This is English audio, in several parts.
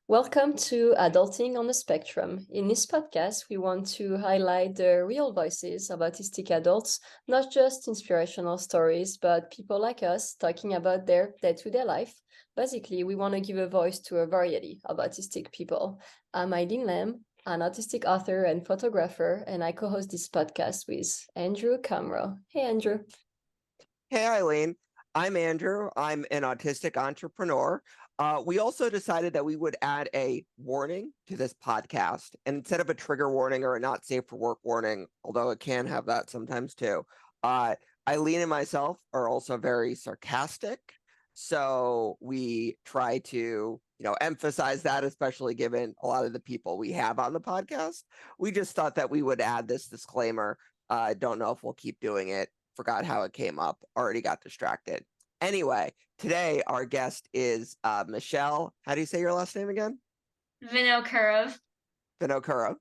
Welcome to Adulting on the Spectrum. In this podcast, we want to highlight the real voices of autistic adults, not just inspirational stories, but people like us talking about their day-to-day life. Basically, we want to give a voice to a variety of autistic people. I'm Eileen Lam, an autistic author and photographer, and I co-host this podcast with Andrew Camro. Hey, Andrew. Hey, Eileen. I'm Andrew. I'm an autistic entrepreneur. We also decided that we would add a warning to this podcast. And instead of a trigger warning or a not safe for work warning, although it can have that sometimes too, Eileen and myself are also very sarcastic. So we try to, emphasize that, especially given a lot of the people we have on the podcast. We just thought that we would add this disclaimer. I don't know if we'll keep doing it. Forgot how it came up, already got distracted. Anyway, today our guest is Michelle. How do you say your last name again? Vinokurov. Vinokurov.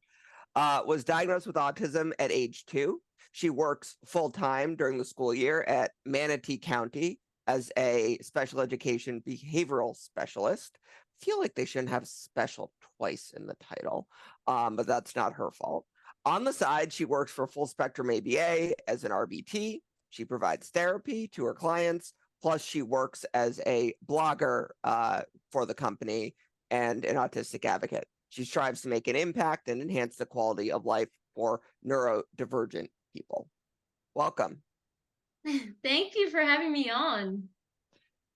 Was diagnosed with autism at age 2. She works full-time during the school year at Manatee County as a special education behavioral specialist. I feel like they shouldn't have special twice in the title, but that's not her fault. On the side, she works for Full Spectrum ABA as an RBT. She provides therapy to her clients. Plus, she works as a blogger for the company and an autistic advocate. She strives to make an impact and enhance the quality of life for neurodivergent people. Welcome. Thank you for having me on.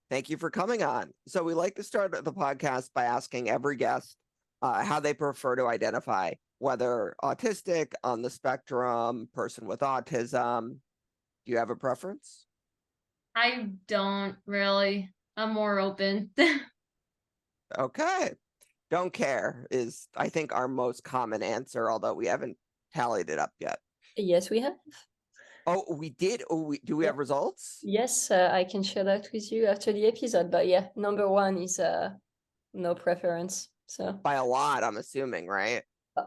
Thank you for coming on. So we like to start the podcast by asking every guest how they prefer to identify, whether autistic, on the spectrum, person with autism. Do you have a preference? I don't really. I'm more open. Okay. Don't care is, I think, our most common answer, although we haven't tallied it up yet. Yes, we have. Oh, we did? Do we have results? Yes, I can share that with you after the episode. But yeah, number one is no preference. So by a lot, I'm assuming, right?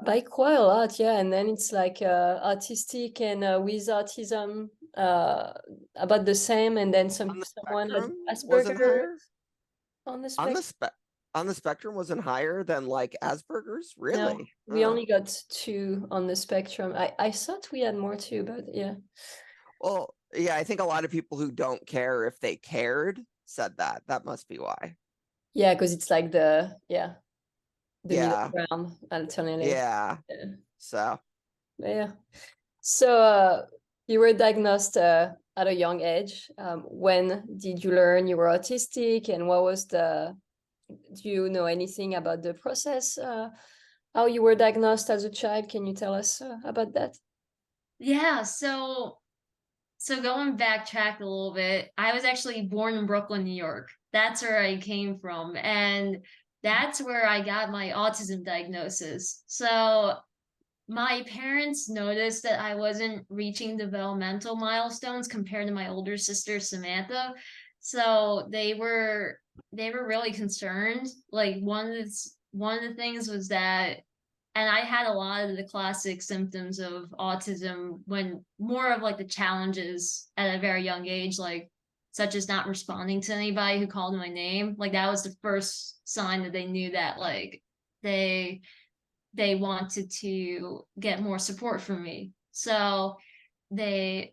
By quite a lot, yeah. And then it's like autistic and with autism about the same, and then someone has Asperger's on the spectrum. On the spectrum wasn't higher than like Asperger's? Really? No, we only got 2 on the spectrum. I thought we had more too, but yeah. Well, yeah, I think a lot of people who don't care if they cared said that. That must be why. Yeah, because it's like the middle ground alternative. Yeah. So. Yeah. So you were diagnosed at a young age. When did you learn you were autistic, and what was do you know anything about the process? How you were diagnosed as a child? Can you tell us about that? Yeah, so going backtrack a little bit, I was actually born in Brooklyn, New York. That's where I came from, and that's where I got my autism diagnosis. So my parents noticed that I wasn't reaching developmental milestones compared to my older sister Samantha. So they were really concerned. Like one of the things was that, and I had a lot of the classic symptoms of autism, when more of like the challenges at a very young age, like such as not responding to anybody who called my name. Like that was the first sign that they knew that like they wanted to get more support from me. So we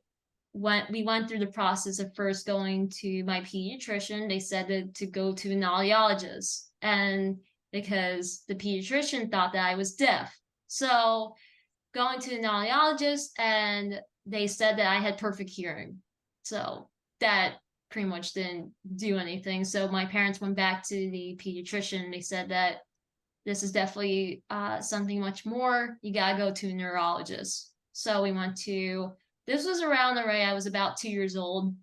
went through the process of first going to my pediatrician. They said to go to an audiologist, and because the pediatrician thought that I was deaf. So going to an audiologist, and they said that I had perfect hearing. So that pretty much didn't do anything. So my parents went back to the pediatrician. They said that this is definitely something much more. You gotta go to a neurologist. So we went to, this was around the way I was about 2 years old.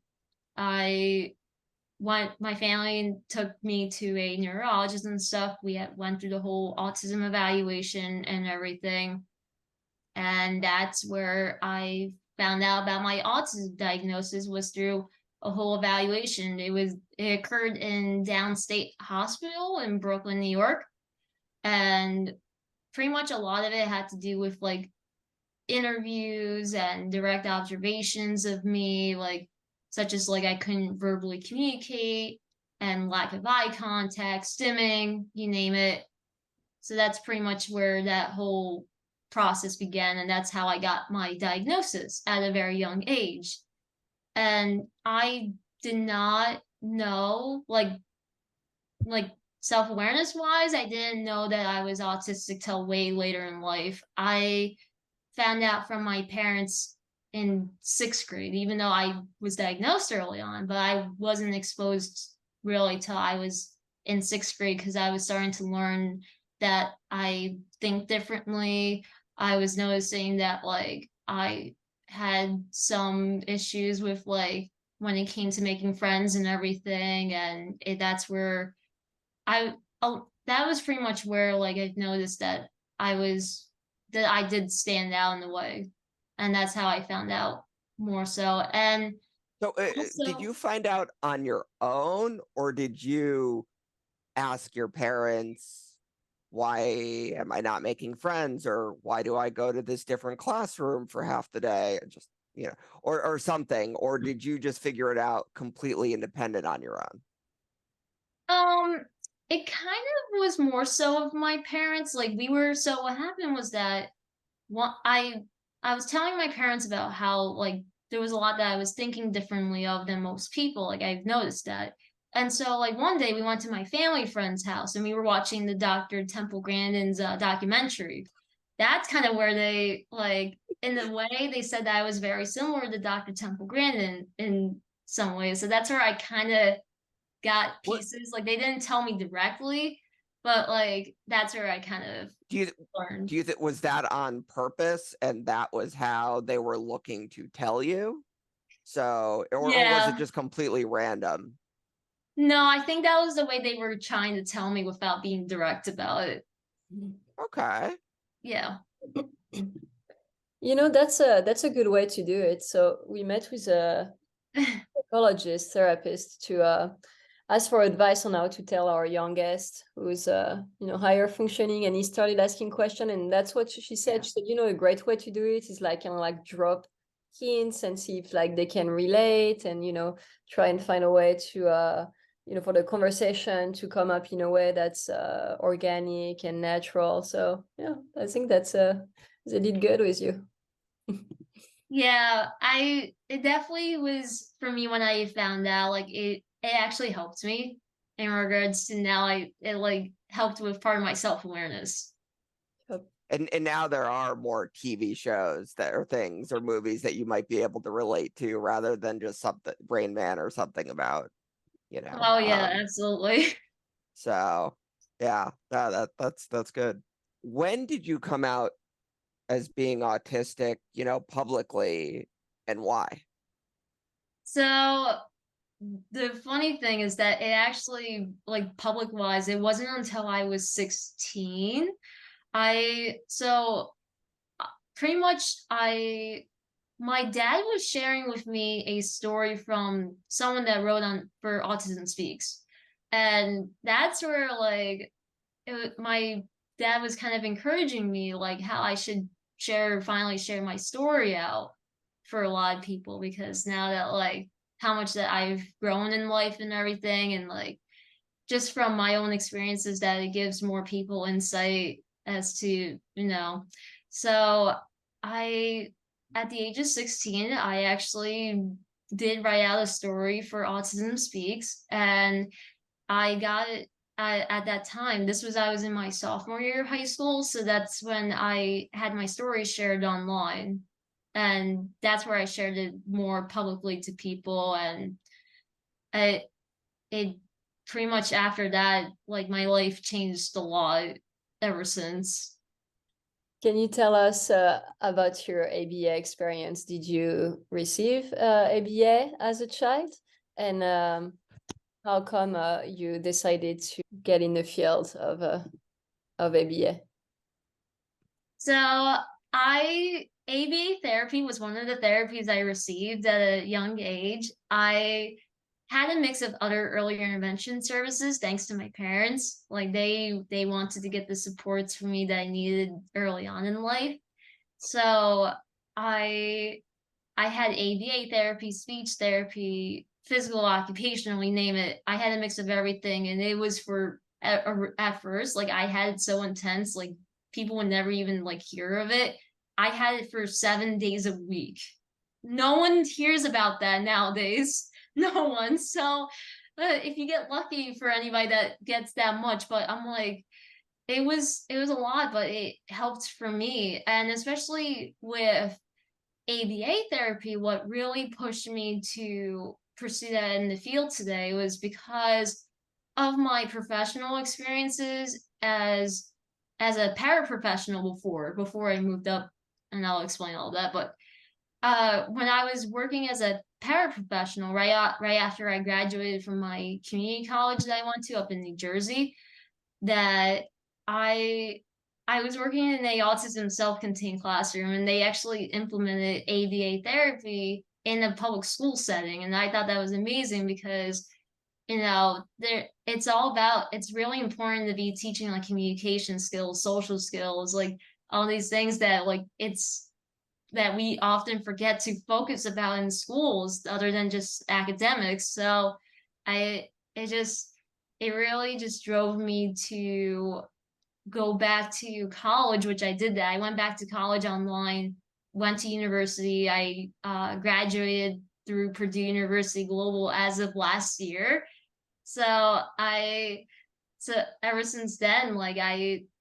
My family took me to a neurologist and stuff. Went through the whole autism evaluation and everything. And that's where I found out about my autism diagnosis, was through a whole evaluation. It occurred in Downstate Hospital in Brooklyn, New York. And pretty much a lot of it had to do with like interviews and direct observations of me, like such as like I couldn't verbally communicate and lack of eye contact, stimming, you name it. So that's pretty much where that whole process began, and that's how I got my diagnosis at a very young age. And I did not know, like self-awareness wise, I didn't know that I was autistic till way later in life. I found out from my parents in 6th grade, even though I was diagnosed early on, but I wasn't exposed really till I was in 6th grade, because I was starting to learn that I think differently. I was noticing that like I had some issues with like when it came to making friends and everything, and that's where I that was pretty much where like I noticed that I did stand out in a way, and that's how I found out more so. And So, did also, you find out on your own, or did you ask your parents, why am I not making friends, or why do I go to this different classroom for half the day? And just, or something, or did you just figure it out completely independent on your own? um, it kind of was more so of my parents. Like so what happened was that one I was telling my parents about how like there was a lot that I was thinking differently of than most people. Like I've noticed that. And so like one day we went to my family friend's house and we were watching the Dr. Temple Grandin's documentary. That's kind of where they like in the way they said that I was very similar to Dr. Temple Grandin in some ways. So that's where I kind of got What pieces. Like they didn't tell me directly, but like that's where I kind of do you learned. do you think, was that on purpose, and that was how they were looking to tell you? So, or was it Yeah. just completely random? No, I think that was the way they were trying to tell me without being direct about it. Okay. Yeah. That's a good way to do it. So we met with a psychologist, therapist to ask for advice on how to tell our youngest who's higher functioning, and he started asking questions, and that's what she said. Yeah. She said, a great way to do it is like kind of like drop hints and see if like they can relate, and try and find a way to for the conversation to come up in a way that's organic and natural. So yeah, I think they did good with you. Yeah, it definitely was for me when I found out, like it actually helped me in regards to now it like helped with part of my self-awareness. And now there are more TV shows that are things or movies that you might be able to relate to, rather than just something Rain Man or something about, you know. Oh yeah, absolutely. So yeah, that's good. When did you come out as being autistic, publicly, and why? So the funny thing is that it actually like public wise, it wasn't until I was 16. I so pretty much I my dad was sharing with me a story from someone that wrote on for Autism Speaks. And that's where like my dad was kind of encouraging me like how I should finally share my story out for a lot of people, because now that like how much that I've grown in life and everything, and like just from my own experiences, that it gives more people insight as to so I at the age of 16 I actually did write out a story for Autism Speaks, and I got it at that time. I was in my sophomore year of high school, so that's when I had my story shared online, and that's where I shared it more publicly to people. And it it pretty much after that, like my life changed a lot ever since. Can you tell us about your ABA experience? Did you receive ABA as a child? And how come you decided to get in the field of ABA? So ABA therapy was one of the therapies I received at a young age. I had a mix of other earlier intervention services thanks to my parents. Like they wanted to get the supports for me that I needed early on in life. So I I had ABA therapy, speech therapy, physical, occupational, we name it. I had a mix of everything, and it was for at first. Like I had it so intense, like people would never even like hear of it. I had it for 7 days a week. No one hears about that nowadays. No one. So if you get lucky for anybody that gets that much, but I'm like, it was a lot, but it helped for me. And especially with ABA therapy, what really pushed me to pursue that in the field today was because of my professional experiences as a paraprofessional before I moved up, and I'll explain all that. But when I was working as a paraprofessional, right after I graduated from my community college that I went to up in New Jersey, that I I was working in a autism self-contained classroom, and they actually implemented ABA therapy in a public school setting, and I thought that was amazing because it's really important to be teaching like communication skills, social skills, like all these things that like it's that we often forget to focus about in schools other than just academics. So I it just it really just drove me to go back to college, which I did that. I went back to college online, went to university. I graduated through Purdue University Global as of last year. So so ever since then, like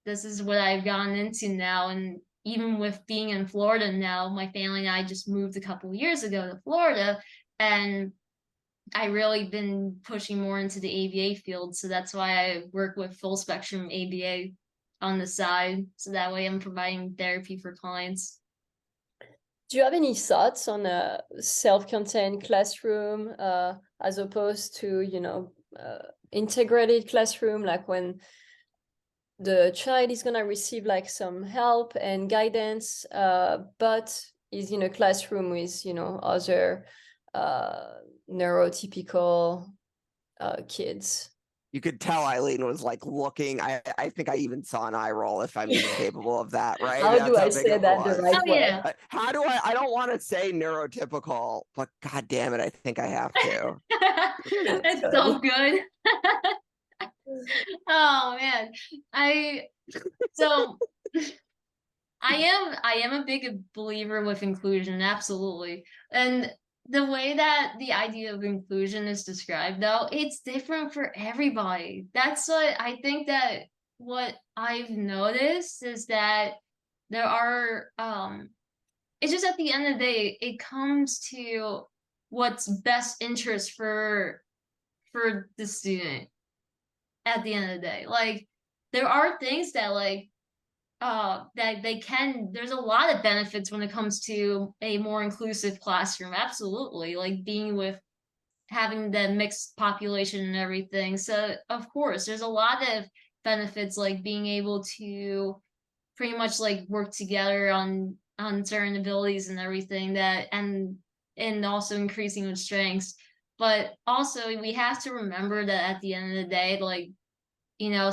this is what I've gotten into now. And even with being in Florida now, my family and I just moved a couple of years ago to Florida, and I really been pushing more into the ABA field. So that's why I work with full spectrum ABA on the side. So that way I'm providing therapy for clients. Do you have any thoughts on a self-contained classroom as opposed to, integrated classroom, like when the child is going to receive like some help and guidance, but is in a classroom with, other neurotypical kids? You could tell Eileen was like looking. I think I even saw an eye roll, if I'm even capable of that, right? How That's do I how big say it that the was. right Oh way? yeah. How do I don't want to say neurotypical, but god damn it, I think I have to. It's so good. Oh man. I so I am a big believer with inclusion, absolutely. And the way that the idea of inclusion is described though, it's different for everybody. That's what I think that what I've noticed is that there are it's just at the end of the day, it comes to what's best interest for the student at the end of the day. Like there are things that there's a lot of benefits when it comes to a more inclusive classroom. Absolutely. Like being with having the mixed population and everything. So of course there's a lot of benefits like being able to pretty much like work together on certain abilities and everything that and also increasing with strengths. But also we have to remember that at the end of the day, like,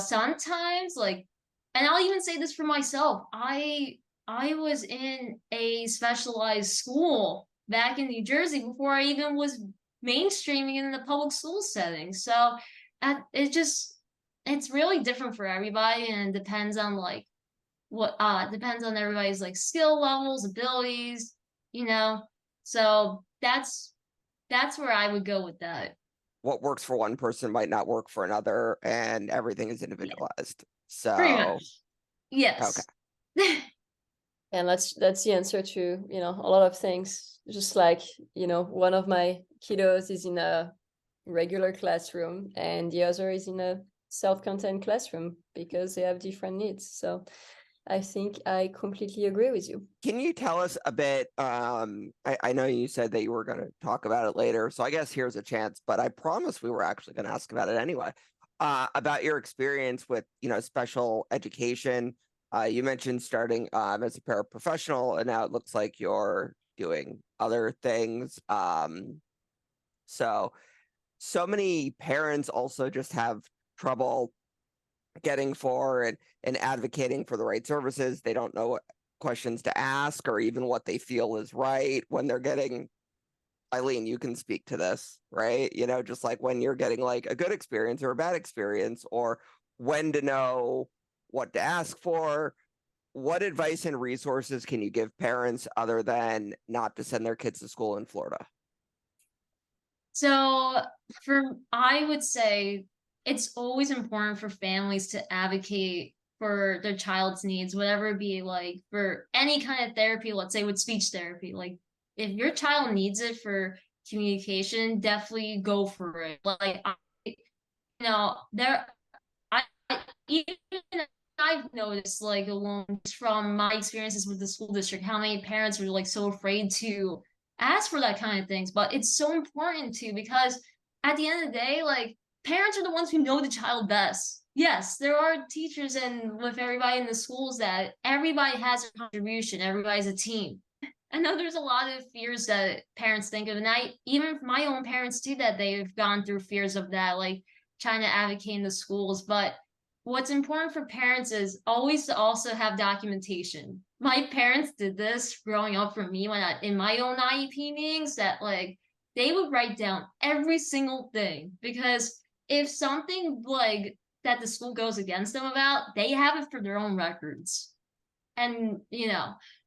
sometimes like, and I'll even say this for myself, I was in a specialized school back in New Jersey before I even was mainstreaming in the public school setting. So it's really different for everybody, and it depends on like what depends on everybody's like skill levels, abilities, you know. So that's where I would go with that. What works for one person might not work for another, and everything is individualized. Pretty So much. Yes. okay. And that's the answer to, a lot of things. Just like, one of my kiddos is in a regular classroom and the other is in a self-contained classroom because they have different needs. So I think I completely agree with you. Can you tell us a bit? I know you said that you were going to talk about it later, so I guess here's a chance, but I promise we were actually going to ask about it anyway. About your experience with, special education. You mentioned starting as a paraprofessional, and now it looks like you're doing other things. So many parents also just have trouble getting for and advocating for the right services. They don't know what questions to ask or even what they feel is right when they're getting, Eileen, you can speak to this, right? Just like when you're getting like a good experience or a bad experience, or when to know, what to ask for. What advice and resources can you give parents other than not to send their kids to school in Florida? So I would say it's always important for families to advocate for their child's needs, whatever it be, like for any kind of therapy, let's say with speech therapy. Like if your child needs it for communication, definitely go for it. Like there even I've noticed, like alone from my experiences with the school district, how many parents are like so afraid to ask for that kind of things. But it's so important to, because at the end of the day, like parents are the ones who know the child best. Yes, there are teachers and with everybody in the schools that everybody has a contribution, everybody's a team. I know there's a lot of fears that parents think of, and even my own parents do that. They've gone through fears of that, like trying to advocate in the schools. But what's important for parents is always to also have documentation. My parents did this growing up for me in my own IEP meetings, that like they would write down every single thing, because if something like that the school goes against them about, they have it for their own records. And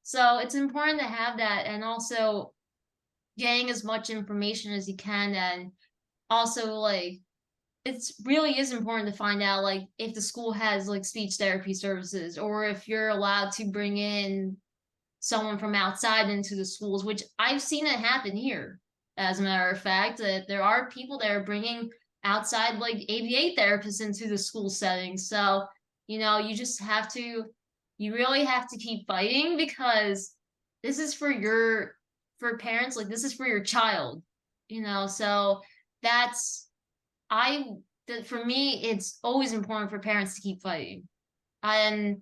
so it's important to have that, and also getting as much information as you can. And also, like, it's really is important to find out like if the school has like speech therapy services, or if you're allowed to bring in someone from outside into the schools, which I've seen it happen here. As a matter of fact, that there are people that are bringing outside like ABA therapists into the school setting. So you just have to, you really have to keep fighting, because this is for parents, like this is for your child. So that's I that for me, it's always important for parents to keep fighting. And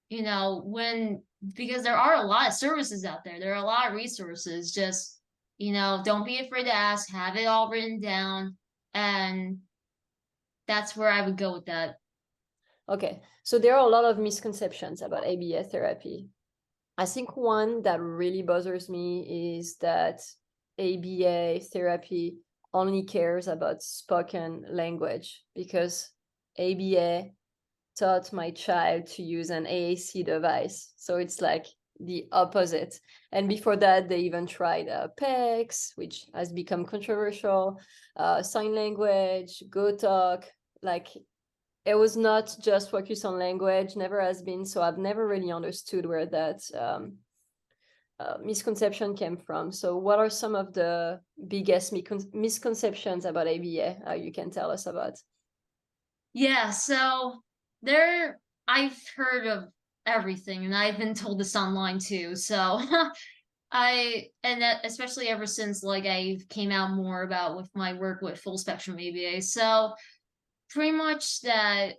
when, because there are a lot of services out there, there are a lot of resources. Just don't be afraid to ask, have it all written down, and that's where I would go with that. Okay, so there are a lot of misconceptions about ABA therapy. I think one that really bothers me is that ABA therapy only cares about spoken language, because ABA taught my child to use an AAC device. So it's like the opposite. And before that, they even tried PECS, which has become controversial, sign language, Go Talk. Like, it was not just focused on language, never has been. So I've never really understood where that misconception came from. So what are some of the biggest misconceptions about ABA you can tell us about? Yeah, so I've heard of everything, and I've been told this online too. So and that especially ever since like I came out more about with my work with full spectrum ABA. So pretty much that,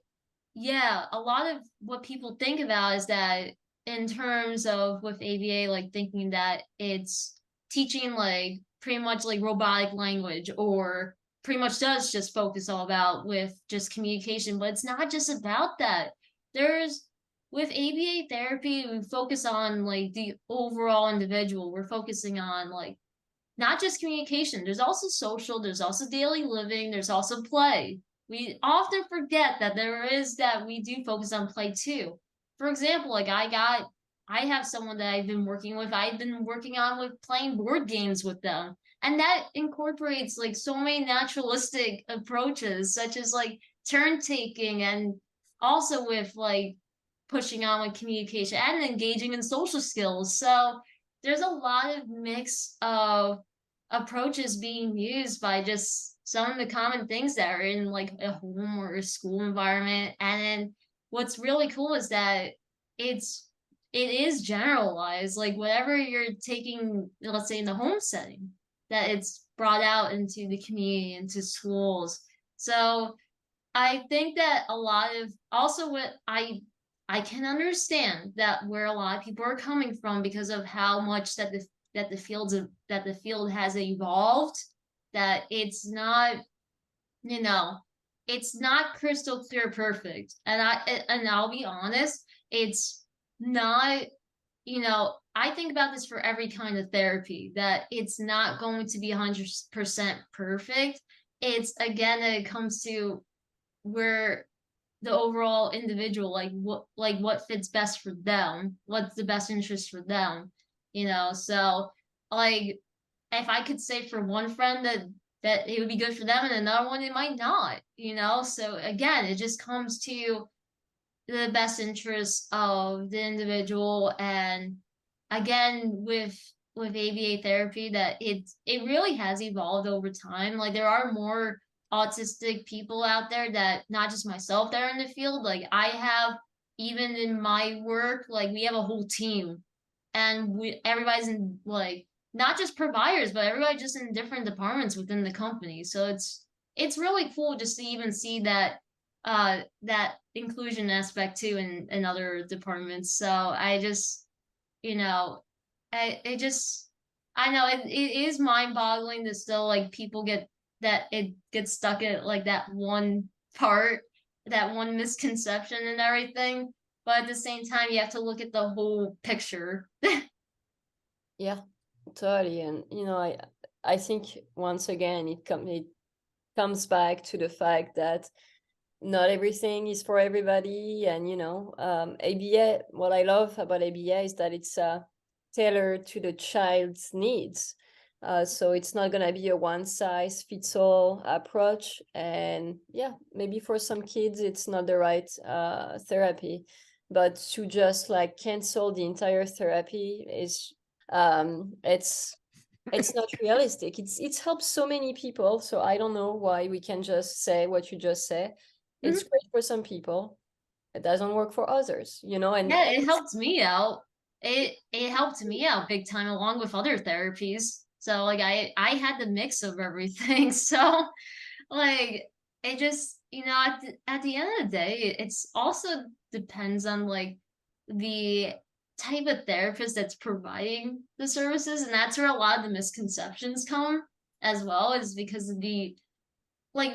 yeah, a lot of what people think about is that in terms of with ABA, like thinking that it's teaching like pretty much like robotic language, or pretty much does just focus all about with just communication. But it's not just about that. There's With ABA therapy, we focus on like the overall individual. We're focusing on like not just communication. There's also social, there's also daily living, there's also play. We often forget that we do focus on play too. For example, like I have someone that I've been working on with playing board games with them. And that incorporates like so many naturalistic approaches, such as like turn taking, and also with like pushing on with communication and engaging in social skills. So there's a lot of mix of approaches being used by just some of the common things that are in like a home or a school environment. And then what's really cool is that it is generalized, like whatever you're taking, let's say in the home setting, that it's brought out into the community, into schools. So I think that a lot of also what I can understand that where a lot of people are coming from, because of how much that the field has evolved, that you know it's not crystal clear perfect. And I'll be honest, it's not, I think about this for every kind of therapy, that it's not going to be 100% perfect. It's again that it comes to where the overall individual, like what fits best for them, what's the best interest for them, so like if I could say for one friend that it would be good for them and another one it might not, so again it just comes to the best interest of the individual. And again, with ABA therapy, that it really has evolved over time. Like there are more autistic people out there, that not just myself that are in the field. Like I have, even in my work, like we have a whole team, and everybody's in, like, not just providers, but everybody just in different departments within the company. So it's really cool just to even see that inclusion aspect too in other departments. So I just, you know, it just, I know it is mind boggling to still, like, people it gets stuck at like that one part, that one misconception and everything. But at the same time, you have to look at the whole picture. Yeah, totally. And I think once again it comes back to the fact that not everything is for everybody. And ABA, what I love about ABA is that it's tailored to the child's needs. So it's not gonna be a one size fits all approach. And yeah, maybe for some kids it's not the right therapy, but to just like cancel the entire therapy is it's not realistic. It's helped so many people, so I don't know why we can just say what you just said. It's great for some people, it doesn't work for others, and Yeah, it helped me out. It helped me out big time, along with other therapies. So like I had the mix of everything. So like it just, at the end of the day, it's also depends on like the type of therapist that's providing the services, and that's where a lot of the misconceptions come as well, is because of the, like,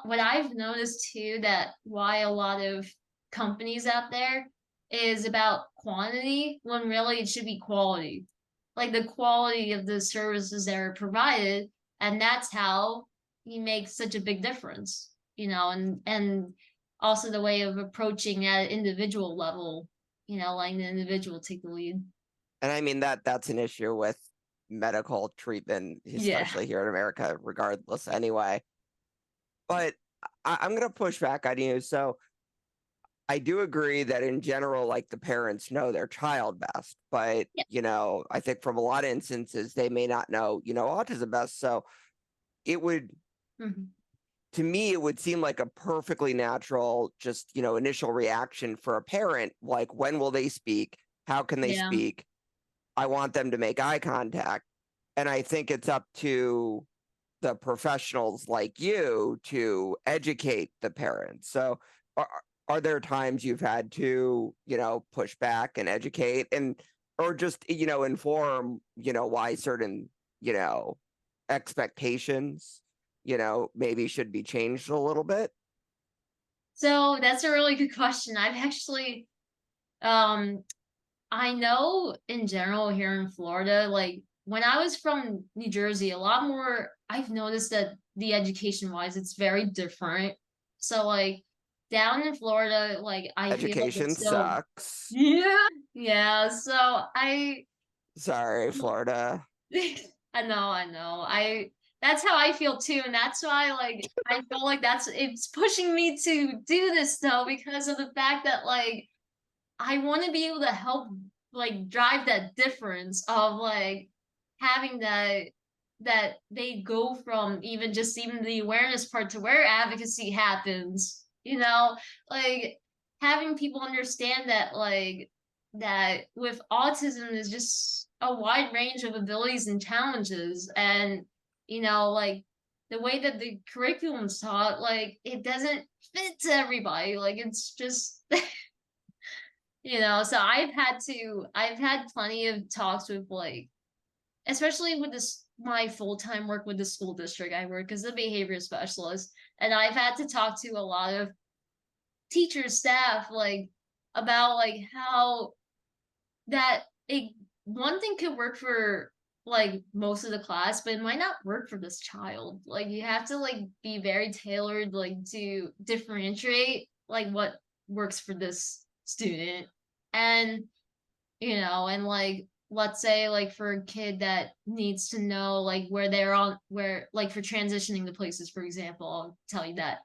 what I've noticed too, that why a lot of companies out there is about quantity, when really it should be quality. Like the quality of the services that are provided, and that's how you make such a big difference, and also the way of approaching at an individual level, letting the individual take the lead. And I mean that's an issue with medical treatment, Yeah. especially here in America, regardless anyway. But I'm gonna push back on you. So I do agree that in general, like the parents know their child best, but Yeah. I think from a lot of instances they may not know, autism best. So it would, Mhm. to me, it would seem like a perfectly natural, just, initial reaction for a parent. Like, when will they speak? How can they Yeah. speak? I want them to make eye contact. And I think it's up to the professionals like you to educate the parents. So are there times you've had to, push back and educate, and or just, inform, why certain, you know, expectations, maybe should be changed a little bit? So that's a really good question. I've actually, um, I know in general here in Florida, like when I was from New Jersey, a lot more, I've noticed that the education wise, it's very different. So like down in Florida, like I feel like Education it's still, sucks. yeah, yeah. So Sorry, Florida. I know. That's how I feel too, and that's why, like, I feel like it's pushing me to do this though, because of the fact that, like, I want to be able to help, like, drive that difference of like having that they go from even the awareness part to where advocacy happens, like having people understand that, like, that with autism is just a wide range of abilities and challenges, and like the way that the curriculum's taught, like it doesn't fit to everybody, like it's just so I've had plenty of talks with, like, especially with this my full-time work with the school district I work as a behavior specialist, and I've had to talk to a lot of teachers, staff, like, about like how that one thing could work for like most of the class, but it might not work for this child. Like you have to like be very tailored, like to differentiate what works for this student. And and like, let's say like for a kid that needs to know like where they're on, where like for transitioning to places, for example, I'll tell you that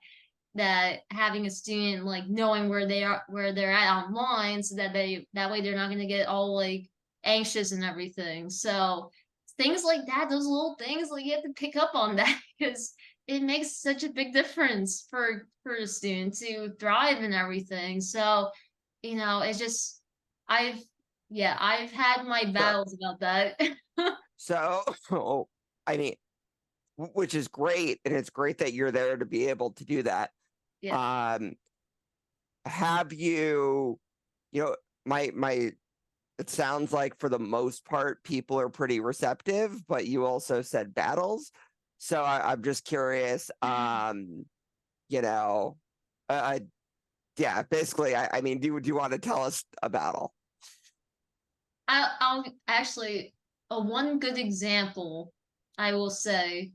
having a student like knowing where they're at online, so that that way they're not going to get all like anxious and everything. So things like that, those little things, like you have to pick up on that because it makes such a big difference for a student to thrive and everything. So it's just, I've I've had my Sure. battles about that. So, I mean, which is great, and it's great that you're there to be able to do that. Yeah. Have you, you know, my it sounds like for the most part people are pretty receptive, but you also said battles. So I'm just curious, you know, uh, yeah, basically, I mean, do you want to tell us a battle? I'll actually, a one good example I will say,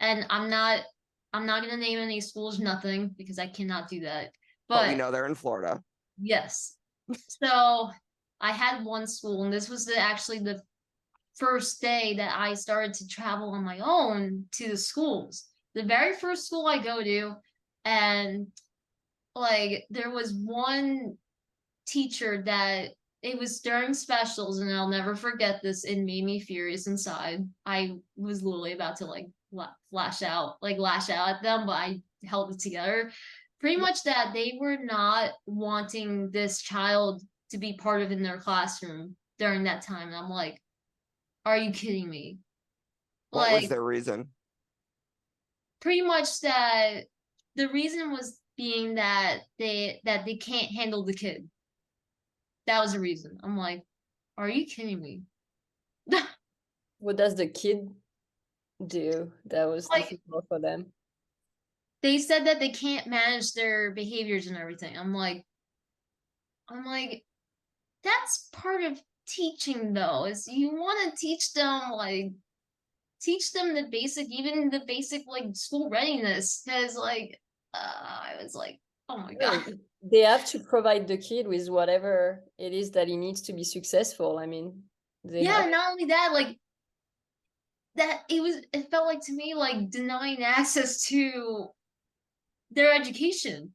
and I'm not gonna name any schools, nothing, because I cannot do that. But we But know they're in Florida. yes, so I had one school, and this was actually the first day that I started to travel on my own to the schools. The very first school I go to, and like there was one teacher that, it was during specials, and I'll never forget this. It made me furious inside. I was literally about to like lash out at them, but I held it together. Pretty much that they were not wanting this child to be part of in their classroom during that time. And I'm like, are you kidding me? What was Like, their reason? pretty much that the reason was being that they can't handle the kid. That was the reason. I'm like, are you kidding me? What does the kid do that was Like, difficult for them? they said that they can't manage their behaviors and everything. I'm like, that's part of teaching though, is you want to teach them the basic, even the basic like school readiness. Because I was like, oh my God. Really, they have to provide the kid with whatever it is that he needs to be successful. I mean, they Yeah, have. not only that, like that it felt like to me like denying access to their education.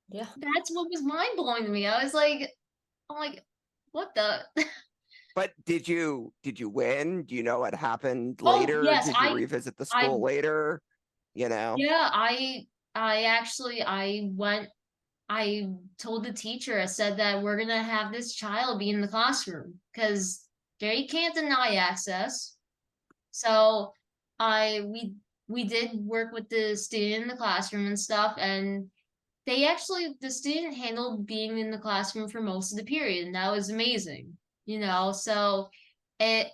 Yeah. That's what was mind blowing to me. I'm like, what the? But did you win? Do you know what happened Oh later? yes, Did you revisit the I school later? You know? yeah, I actually I went. I told the teacher, I said that we're gonna have this child be in the classroom because they can't deny access. So I we did work with the student in the classroom and stuff, and the student handled being in the classroom for most of the period, and that was amazing. So it,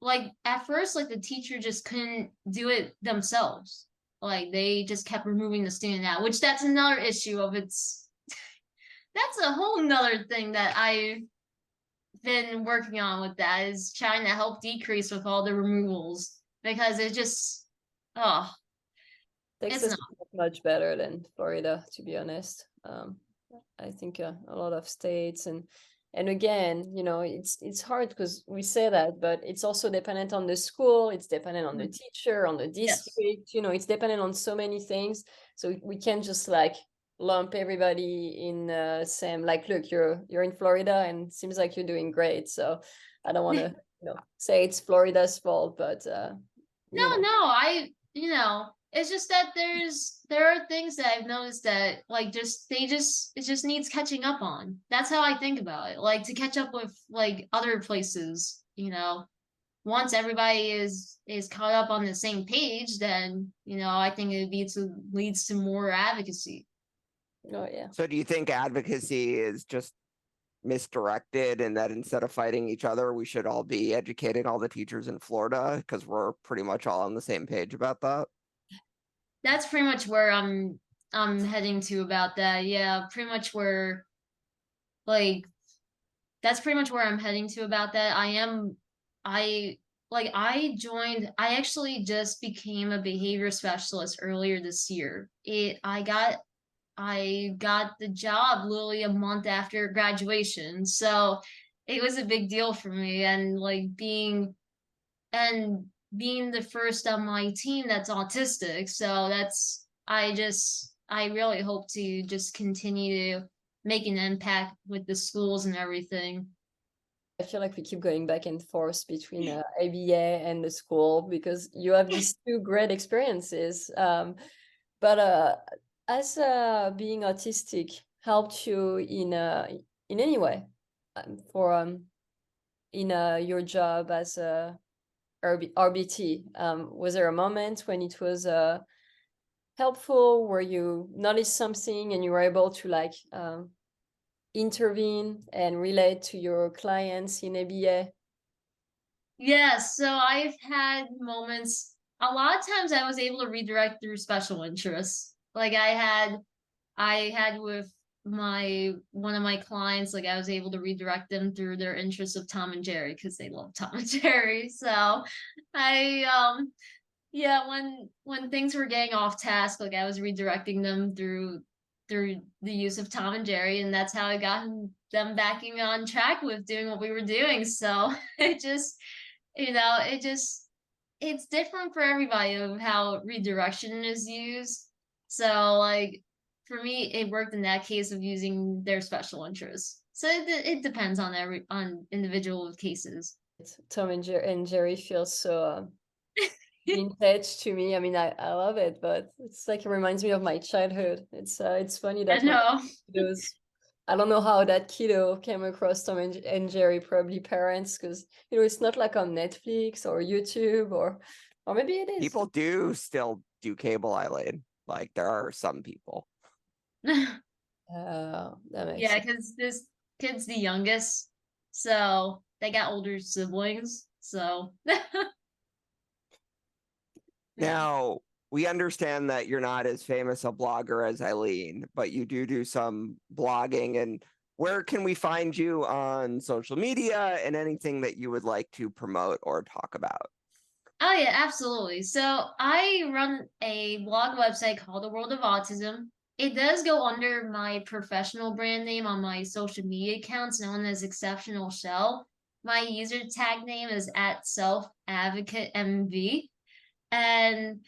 like at first, like the teacher just couldn't do it themselves. Like they just kept removing the student out, which that's another issue of its. That's a whole nother thing that I've been working on with that, is trying to help decrease with all the removals, because it just, oh, it's Texas not. is not much better than Florida, to be honest. I think a lot of states, and again, it's hard because we say that, but it's also dependent on the school. It's dependent on the teacher, on the Yes. district. It's dependent on so many things. So we can't just like lump everybody in same. Like, look, you're in Florida, and it seems like you're doing great. So I don't want to say it's Florida's fault, but No, no, it's just that there are things that I've noticed that like it just needs catching up on. That's how I think about it. Like to catch up with like other places. Once everybody is caught up on the same page, then I think it leads to more advocacy. oh yeah. So do you think advocacy is just misdirected, and that instead of fighting each other, we should all be educating all the teachers in Florida because we're pretty much all on the same page about that? That's pretty much where I'm heading to about that. Yeah, pretty much where like that's pretty much where I'm heading to about that. I I actually just became a behavior specialist earlier this year. I got I got the job literally a month after graduation. So it was a big deal for me, and like being the first on my team that's autistic. So I really hope to just continue to make an impact with the schools and everything. I feel like we keep going back and forth between ABA and the school because you have these two great experiences. But as being autistic helped you in any way for in your job as a RBT? Was there a moment when it was helpful, where you noticed something and you were able to like intervene and relate to your clients in ABA? Yeah, so I've had moments, a lot of times I was able to redirect through special interests. Like I had with my one of my clients, like I was able to redirect them through their interests of Tom and Jerry because they love Tom and Jerry. So I yeah, when things were getting off task, like I was redirecting them through the use of Tom and Jerry, and that's how I got them backing on track with doing what we were doing. So it just, it's different for everybody of how redirection is used. So like for me, it worked in that case of using their special interests. So it depends on individual cases. Tom and Jerry feels so vintage to me. I mean, I love it, but it's like it reminds me of my childhood. It's funny I that when know. those, I don't know how that kiddo came across Tom and Jerry, probably parents, because it's not like on Netflix or YouTube or maybe it is. People do still do cable, Eileen. Like there are some people. That makes Yeah, sense. because this kid's the youngest, so they got older siblings. So yeah. Now, we understand that you're not as famous a blogger as Eileen, but you do some blogging. And where can we find you on social media and anything that you would like to promote or talk about? Oh yeah, absolutely. So I run a blog website called The World of Autism. It does go under my professional brand name on my social media accounts, known as Exceptional Shell. My user tag name is at Self Advocate MV. And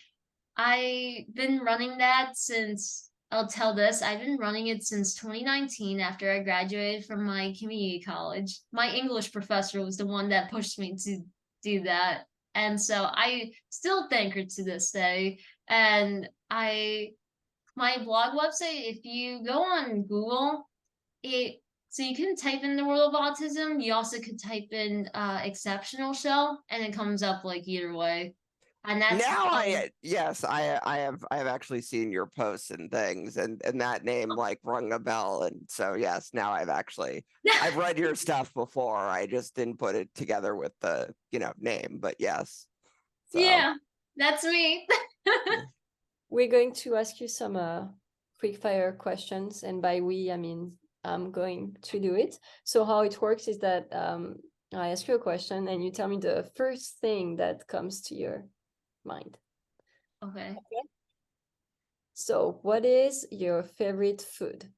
I've been running that since, I'll tell this, I've been running it since 2019 after I graduated from my community college. My English professor was the one that pushed me to do that. And so I still thank her to this day. And my blog website, if you go on Google, so you can type in the world of autism. You also could type in exceptional shell, and it comes up like either way. And that's Now how I have actually seen your posts and things, and that name like rung a bell. And so yes, now I've read your stuff before. I just didn't put it together with the name, but yes. So yeah, that's me. We're going to ask you some quick fire questions, and by we, I mean I'm going to do it. So how it works is that I ask you a question, and you tell me the first thing that comes to your mind. Okay. So what is your favorite food?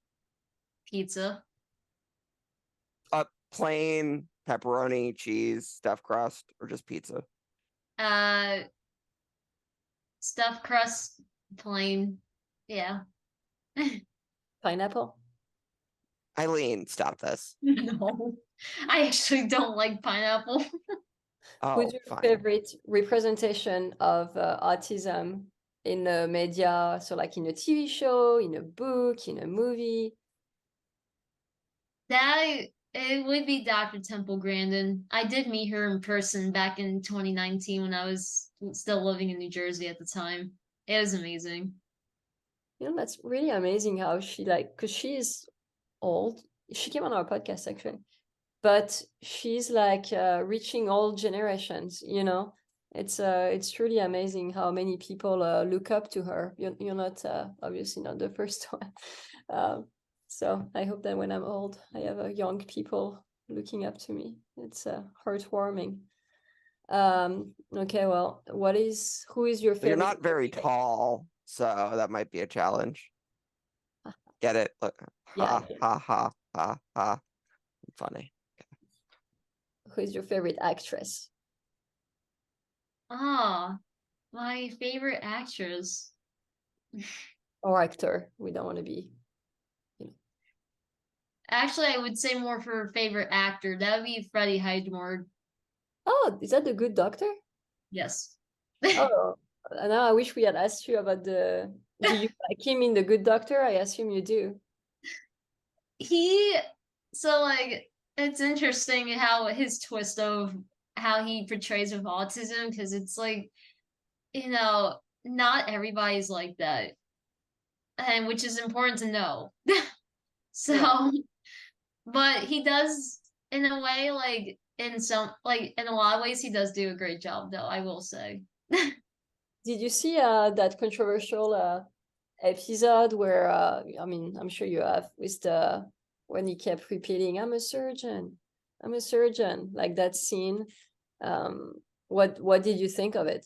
Pizza. plain pepperoni, cheese, stuffed crust, or just pizza? Uh, stuffed crust, plain. Yeah. Pineapple? Eileen, stop this. No, I actually don't like pineapple. Who's Oh, your fine. favorite representation of autism in the media? So like in a TV show, in a book, in a movie? It would be Dr. Temple Grandin. I did meet her in person back in 2019 when I was still living in New Jersey at the time. It was amazing. That's really amazing how she like, because she's old. She came on our podcast actually, but she's like reaching all generations. It's truly amazing how many people look up to her. You're not obviously not the first one. So I hope that when I'm old, I have young people looking up to me. It's heartwarming. Okay, well, who is your favorite? You're not very tall, so that might be a challenge. Get it? Look, Yeah. ha, ha, ha, ha. Funny. Who is your favorite actress? Oh, my favorite actress. Or actor? We don't want to be, Actually, I would say more for favorite actor. That would be Freddie Highmore. Oh, is that the Good Doctor? Yes. Oh, now I wish we had asked you about do you like him in The Good Doctor? I assume you do. So like it's interesting how his twist of how he portrays with autism, because it's like, not everybody's like that, and which is important to know. Yeah. So, but he does, in a way, in a lot of ways, he does do a great job, though, I will say. Did you see that controversial episode where I mean, I'm sure you have, with the when he kept repeating, "I'm a surgeon, I'm a surgeon," like that scene. Um, what did you think of it?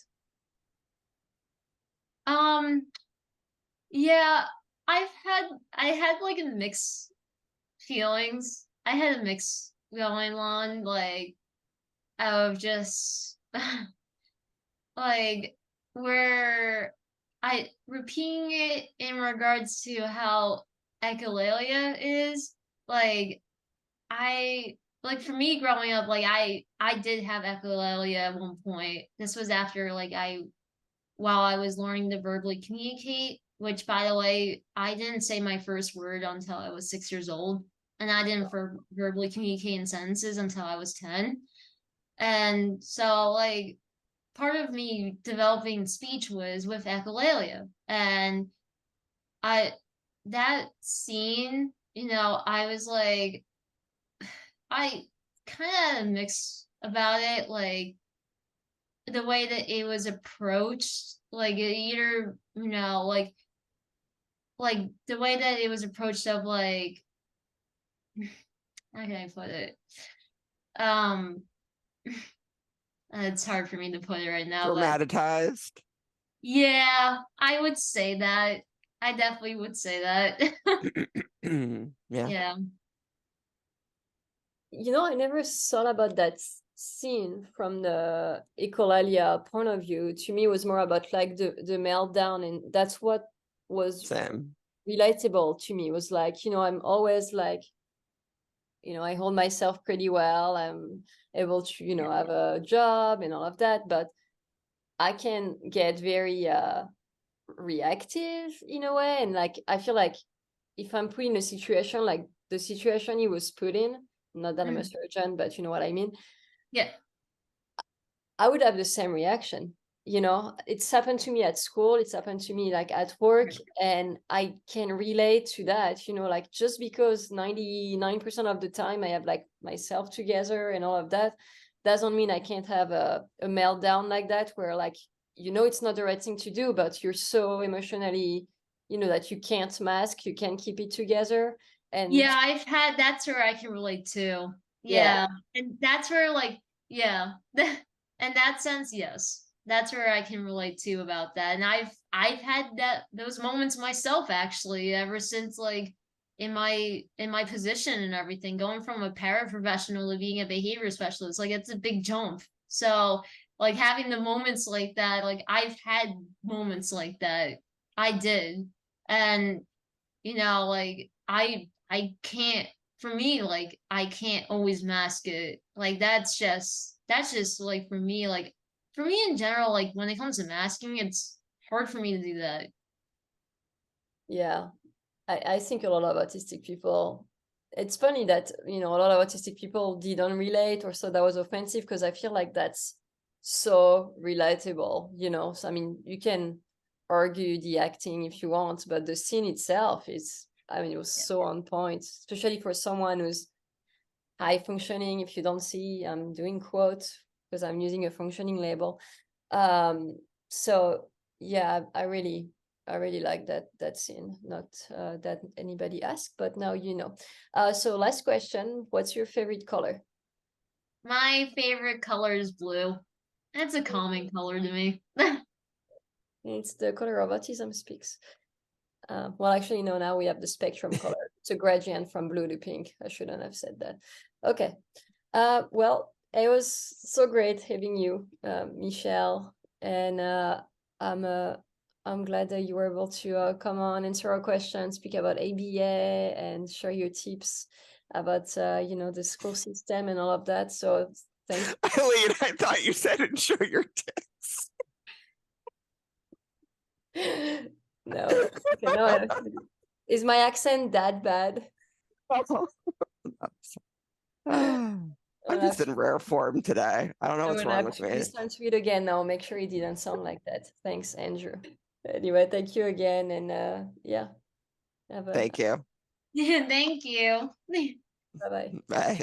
Um, yeah, I had like a mix feelings. I had a mix going on, like, of just like where I repeating it in regards to how echolalia is, like, I like, for me growing up, like, I did have echolalia at one point. This was after, like, while I was learning to verbally communicate, which, by the way, I didn't say my first word until I was 6 years old, and I didn't verbally communicate in sentences until I was 10. And so, like, part of me developing speech was with echolalia. And I, that scene, I was like, I kind of had a mix about it, like the way that it was approached, like it either, like the way that it was approached of, like, how can I put it? Um, it's hard for me to put it right now, but Dramatized. yeah, I would say that. I definitely would say that. Yeah. Yeah. I never thought about that scene from the echolalia point of view. To me, it was more about like the meltdown, and that's what was Same. relatable to me. It was like, I'm always like, I hold myself pretty well. I'm able to, have a job and all of that, but I can get very reactive in a way. And like, I feel like if I'm put in a situation like the situation he was put in, not that I'm a surgeon, but you know what I mean, Yeah. I would have the same reaction. It's happened to me at school, it's happened to me like at work, and I can relate to that. Like, just because 99% of the time I have like myself together and all of that doesn't mean I can't have a meltdown like that, where like, it's not the right thing to do, but you're so emotionally, that you can't mask, you can't keep it together. And Yeah, that's where I can relate to. yeah, Yeah. And that's where, like, yeah. In that sense, yes. That's where I can relate to about that. And I've had those moments myself, actually, ever since, like, in my position and everything, going from a paraprofessional to being a behavior specialist, like, it's a big jump. So, like, having the moments like that, like, I've had moments like that. I did. And, like, I can't, for me, like, I can't always mask it. Like, that's just like, for me, like, for me in general, like, when it comes to masking, it's hard for me to do that. yeah. I think a lot of autistic people, it's funny that, a lot of autistic people didn't relate or so that was offensive, because I feel like that's so relatable, So, I mean, you can argue the acting if you want, but the scene itself is, I mean, it was so on point, especially for someone who's high functioning. If you don't see, I'm doing quotes because I'm using a functioning label. So yeah, I really like that scene. Not that anybody asked, but now you know. So last question, what's your favorite color? My favorite color is blue. That's a calming color to me. It's the color of Autism Speaks. Well, actually, no, now we have the spectrum color. It's a gradient from blue to pink. I shouldn't have said that. Okay. Well, it was so great having you, Michelle, and I'm glad that you were able to come on, answer our questions, speak about ABA, and share your tips about the school system and all of that. So thank you. Eileen, I thought you said and show your tits. No, okay, no. Is my accent that bad? I'm just in rare form today. I don't know what's wrong with me. Listen to it again now. Make sure it didn't sound like that. Thanks, Andrew. Anyway, thank you again, and yeah. Thank you. Thank you. Bye-bye. Bye.